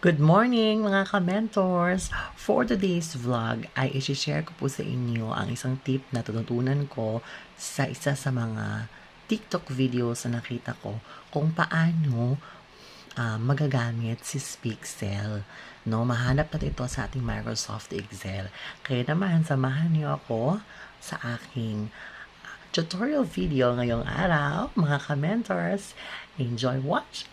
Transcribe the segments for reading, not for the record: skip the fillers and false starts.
Good morning mga ka-mentors! For today's vlog ay isi-share ko po sa inyo ang isang tip na tututunan ko sa isa sa mga TikTok videos na nakita ko kung paano magagamit si Speakcell. No, mahanap natin ito sa ating Microsoft Excel. Kaya naman, samahan niyo ako sa aking tutorial video ngayong araw, mga ka-mentors. Enjoy watching!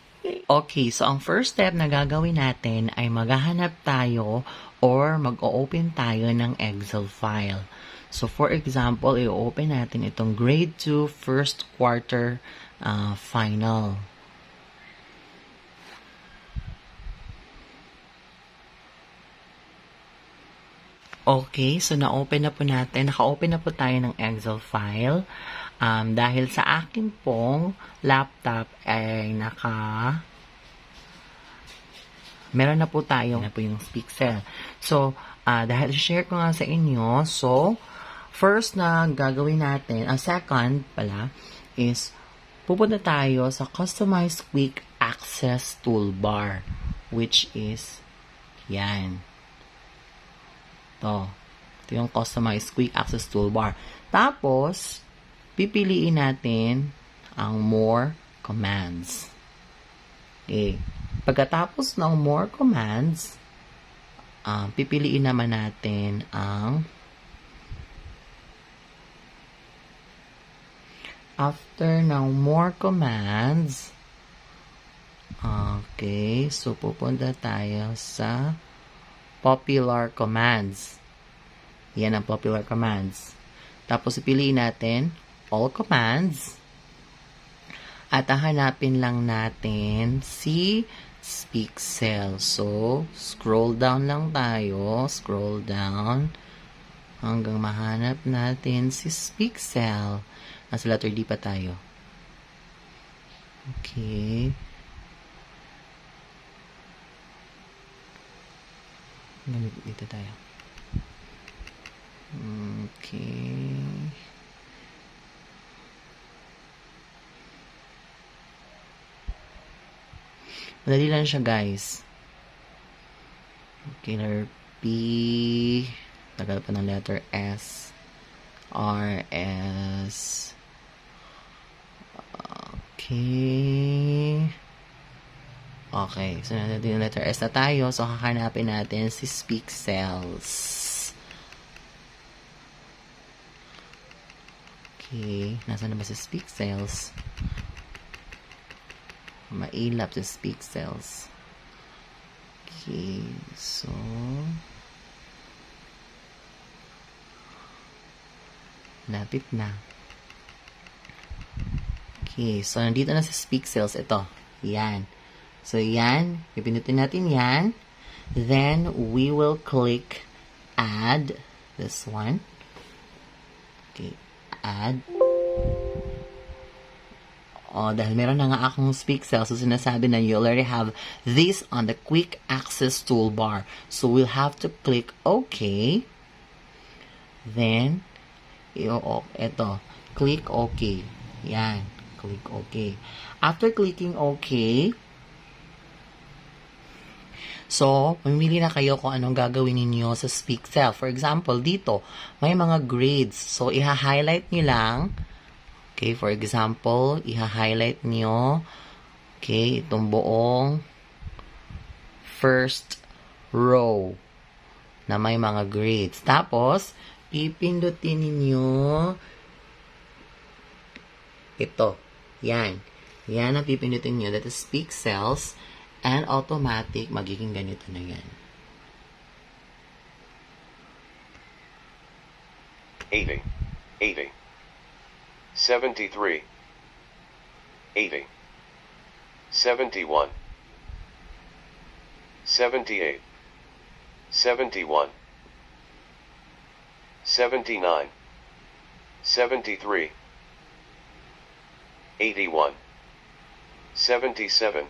Okay, so ang first step na gagawin natin ay maghahanap tayo or mag-o-open tayo ng Excel file. So for example, i-open natin itong grade 2 first quarter final. Okay, so na-open na po natin. Naka-open na po tayo ng Excel file. Dahil sa akin pong laptop ay meron na po tayo na po yung Speakcell. So, dahil share ko nga sa inyo, so, first na gagawin natin, second pala, is pupunta tayo sa Customize Quick Access Toolbar, which is, yan. Ito yung Customize Quick Access Toolbar. Tapos, pipiliin natin ang More Commands. Okay. Pagkatapos ng More Commands, pipiliin naman natin ang after ng More Commands, okay, so pupunta tayo sa Popular Commands. Yan ang Popular Commands. Tapos, pipiliin natin All Commands. At hahanapin lang natin si Speakcell. So, scroll down lang tayo. Scroll down. Hanggang mahanap natin si Speakcell. Nasa letter D pa tayo. Okay. Dito tayo. Okay. Madali lang siya, guys. Okay, letter P. Tagal pa ng letter S. R, S. Okay. Okay, so natin yung letter S na tayo. So, hahanapin natin si Speakcells. Okay, nasaan na ba si Speakcells? Mailap sa Speakcells. Okay, so lapit na. Okay, so nandito na sa Speakcells ito. Yan. So yan, pipindutin natin yan. Then we will click add this one. Okay, add. Dahil meron na nga akong Speakcell, so sinasabi na you already have this on the quick access toolbar. So we'll have to click OK. Then, ito, click OK. Yan, click OK. After clicking OK, so, mamili na kayo kung anong gagawin ninyo sa Speakcell. For example, dito, may mga grades. So, iha-highlight nyo lang. Okay, for example, iha-highlight nyo, okay, itong buong first row na may mga grades. Tapos, pipindutin ninyo ito. Yan. Yan ang pipindutin nyo. That is Speakcells, and automatic, magiging ganito na yan. 80, 80. 73, 80, 71, 78, 71, 79, 73, 81, 77,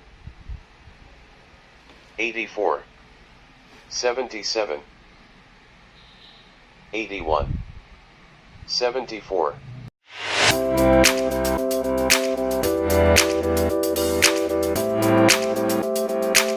84, 77, 81, 74.